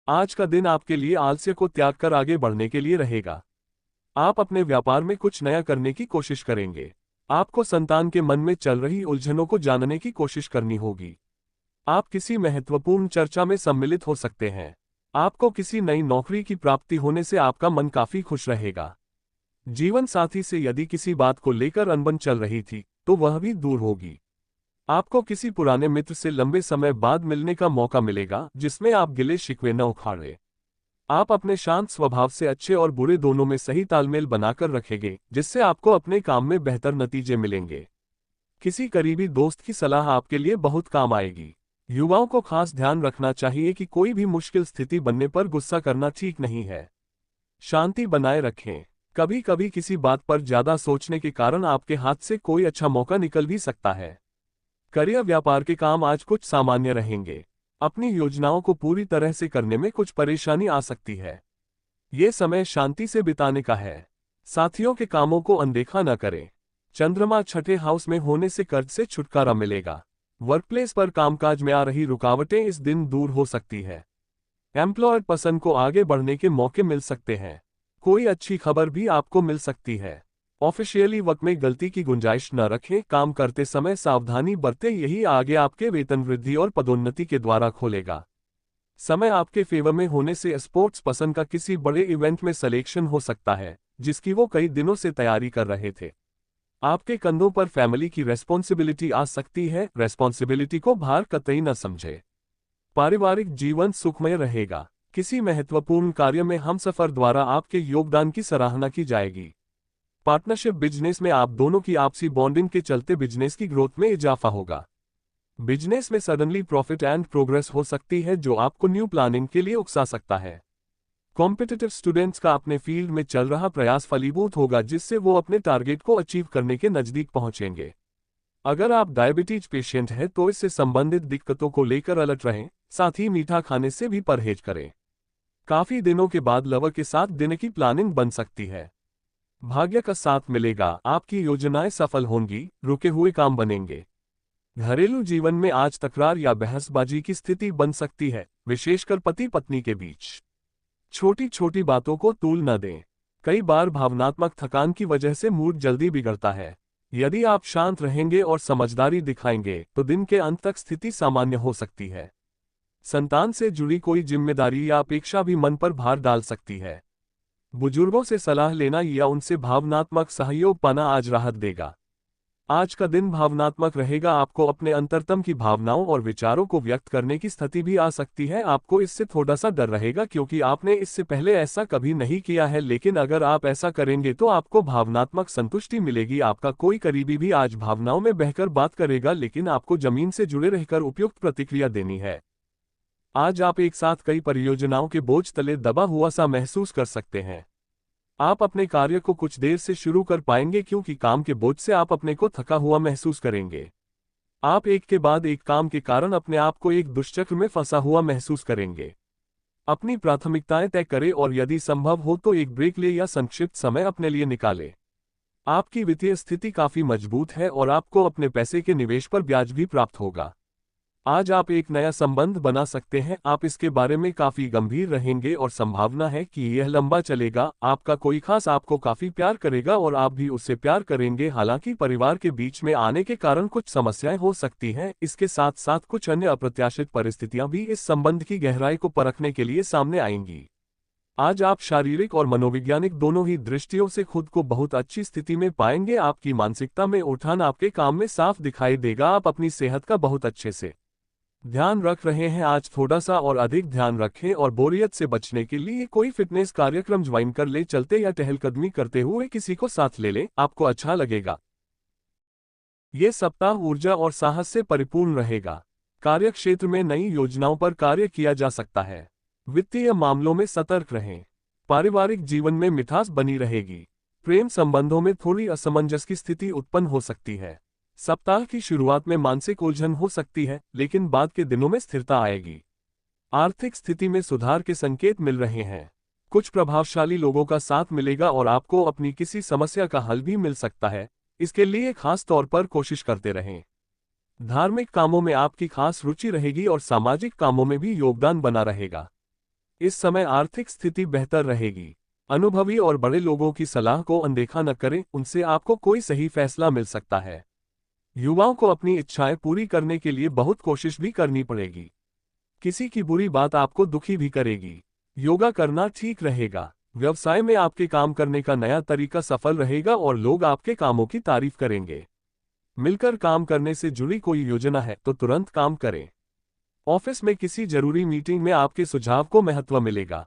आज का दिन आपके लिए आलस्य को त्याग कर आगे बढ़ने के लिए रहेगा। आप अपने व्यापार में कुछ नया करने की कोशिश करेंगे। आपको संतान के मन में चल रही उलझनों को जानने की कोशिश करनी होगी। आप किसी महत्वपूर्ण चर्चा में सम्मिलित हो सकते हैं। आपको किसी नई नौकरी की प्राप्ति होने से आपका मन काफी खुश रहेगा। जीवन साथी से यदि किसी बात को लेकर अनबन चल रही थी तो वह भी दूर होगी। आपको किसी पुराने मित्र से लंबे समय बाद मिलने का मौका मिलेगा जिसमें आप गिले शिकवे न उखाड़े। आप अपने शांत स्वभाव से अच्छे और बुरे दोनों में सही तालमेल बनाकर रखेंगे जिससे आपको अपने काम में बेहतर नतीजे मिलेंगे। किसी करीबी दोस्त की सलाह आपके लिए बहुत काम आएगी। युवाओं को खास ध्यान रखना चाहिए कि कोई भी मुश्किल स्थिति बनने पर गुस्सा करना ठीक नहीं है। शांति बनाए रखें। कभी कभी किसी बात पर ज्यादा सोचने के कारण आपके हाथ से कोई अच्छा मौका निकल भी सकता है। करियर व्यापार के काम आज कुछ सामान्य रहेंगे। अपनी योजनाओं को पूरी तरह से करने में कुछ परेशानी आ सकती है। ये समय शांति से बिताने का है। साथियों के कामों को अनदेखा न करें। चंद्रमा छठे हाउस में होने से कर्ज से छुटकारा मिलेगा। वर्कप्लेस पर कामकाज में आ रही रुकावटें इस दिन दूर हो सकती है। एम्प्लॉयर पसंद को आगे बढ़ने के मौके मिल सकते हैं। कोई अच्छी खबर भी आपको मिल सकती है। ऑफिशियली वक्त में गलती की गुंजाइश न रखें। काम करते समय सावधानी बरतें, यही आगे आपके वेतन वृद्धि और पदोन्नति के द्वारा खोलेगा। समय आपके फेवर में होने से स्पोर्ट्स पसंद का किसी बड़े इवेंट में सिलेक्शन हो सकता है जिसकी वो कई दिनों से तैयारी कर रहे थे। आपके कंधों पर फैमिली की रेस्पॉन्सिबिलिटी आ सकती है। रेस्पॉन्सिबिलिटी को भार कतई न समझे। पारिवारिक जीवन सुखमय रहेगा। किसी महत्वपूर्ण कार्य में हमसफर द्वारा आपके योगदान की सराहना की जाएगी। पार्टनरशिप बिजनेस में आप दोनों की आपसी बॉन्डिंग के चलते बिजनेस की ग्रोथ में इजाफा होगा। बिजनेस में सडनली प्रॉफिट एंड प्रोग्रेस हो सकती है जो आपको न्यू प्लानिंग के लिए उकसा सकता है। कॉम्पिटिटिव स्टूडेंट्स का अपने फील्ड में चल रहा प्रयास फलीभूत होगा जिससे वो अपने टारगेट को अचीव करने के नजदीक पहुंचेंगे। अगर आप डायबिटीज पेशेंट हैं तो इससे संबंधित दिक्कतों को लेकर अलर्ट रहें। साथ ही मीठा खाने से भी परहेज करें। काफी दिनों के बाद लवर के साथ दिन की प्लानिंग बन सकती है। भाग्य का साथ मिलेगा। आपकी योजनाएं सफल होंगी। रुके हुए काम बनेंगे। घरेलू जीवन में आज तकरार या बहसबाजी की स्थिति बन सकती है, विशेषकर पति पत्नी के बीच। छोटी छोटी बातों को तूल न दें। कई बार भावनात्मक थकान की वजह से मूड जल्दी बिगड़ता है। यदि आप शांत रहेंगे और समझदारी दिखाएंगे तो दिन के अंत तक स्थिति सामान्य हो सकती है। संतान से जुड़ी कोई जिम्मेदारी या अपेक्षा भी मन पर भार डाल सकती है। बुजुर्गों से सलाह लेना या उनसे भावनात्मक सहयोग पाना आज राहत देगा। आज का दिन भावनात्मक रहेगा। आपको अपने अंतरतम की भावनाओं और विचारों को व्यक्त करने की स्थिति भी आ सकती है। आपको इससे थोड़ा सा डर रहेगा क्योंकि आपने इससे पहले ऐसा कभी नहीं किया है, लेकिन अगर आप ऐसा करेंगे तो आपको भावनात्मक संतुष्टि मिलेगी। आपका कोई करीबी भी आज भावनाओं में बहकर बात करेगा, लेकिन आपको जमीन से जुड़े रहकर उपयुक्त प्रतिक्रिया देनी है। आज आप एक साथ कई परियोजनाओं के बोझ तले दबा हुआ सा महसूस कर सकते हैं। आप अपने कार्य को कुछ देर से शुरू कर पाएंगे क्योंकि काम के बोझ से आप अपने को थका हुआ महसूस करेंगे। आप एक के बाद एक काम के कारण अपने आप को एक दुष्चक्र में फंसा हुआ महसूस करेंगे। अपनी प्राथमिकताएं तय करें और यदि संभव हो तो एक ब्रेक ले या संक्षिप्त समय अपने लिए निकालें। आपकी वित्तीय स्थिति काफी मजबूत है और आपको अपने पैसे के निवेश पर ब्याज भी प्राप्त होगा। आज आप एक नया संबंध बना सकते हैं। आप इसके बारे में काफी गंभीर रहेंगे और संभावना है कि यह लंबा चलेगा। आपका कोई खास आपको काफी प्यार करेगा और आप भी उससे प्यार करेंगे। हालांकि परिवार के बीच में आने के कारण कुछ समस्याएं हो सकती हैं। इसके साथ साथ कुछ अन्य अप्रत्याशित परिस्थितियां भी इस संबंध की गहराई को परखने के लिए सामने आएंगी। आज आप शारीरिक और मनोवैज्ञानिक दोनों ही दृष्टियों से खुद को बहुत अच्छी स्थिति में पाएंगे। आपकी मानसिकता में उठान आपके काम में साफ दिखाई देगा। आप अपनी सेहत का बहुत अच्छे से ध्यान रख रहे हैं। आज थोड़ा सा और अधिक ध्यान रखें और बोरियत से बचने के लिए कोई फिटनेस कार्यक्रम ज्वाइन कर ले। चलते या टहलकदमी करते हुए किसी को साथ ले लें, आपको अच्छा लगेगा। ये सप्ताह ऊर्जा और साहस से परिपूर्ण रहेगा। कार्यक्षेत्र में नई योजनाओं पर कार्य किया जा सकता है। वित्तीय मामलों में सतर्क रहें। पारिवारिक जीवन में मिठास बनी रहेगी। प्रेम संबंधों में थोड़ी असमंजस की स्थिति उत्पन्न हो सकती है। सप्ताह की शुरुआत में मानसिक उलझन हो सकती है, लेकिन बाद के दिनों में स्थिरता आएगी। आर्थिक स्थिति में सुधार के संकेत मिल रहे हैं। कुछ प्रभावशाली लोगों का साथ मिलेगा और आपको अपनी किसी समस्या का हल भी मिल सकता है। इसके लिए खास तौर पर कोशिश करते रहें। धार्मिक कामों में आपकी खास रुचि रहेगी और सामाजिक कामों में भी योगदान बना रहेगा। इस समय आर्थिक स्थिति बेहतर रहेगी। अनुभवी और बड़े लोगों की सलाह को अनदेखा न करें, उनसे आपको कोई सही फैसला मिल सकता है। युवाओं को अपनी इच्छाएं पूरी करने के लिए बहुत कोशिश भी करनी पड़ेगी। किसी की बुरी बात आपको दुखी भी करेगी। योगा करना ठीक रहेगा। व्यवसाय में आपके काम करने का नया तरीका सफल रहेगा और लोग आपके कामों की तारीफ करेंगे। मिलकर काम करने से जुड़ी कोई योजना है तो तुरंत काम करें। ऑफिस में किसी जरूरी मीटिंग में आपके सुझाव को महत्व मिलेगा।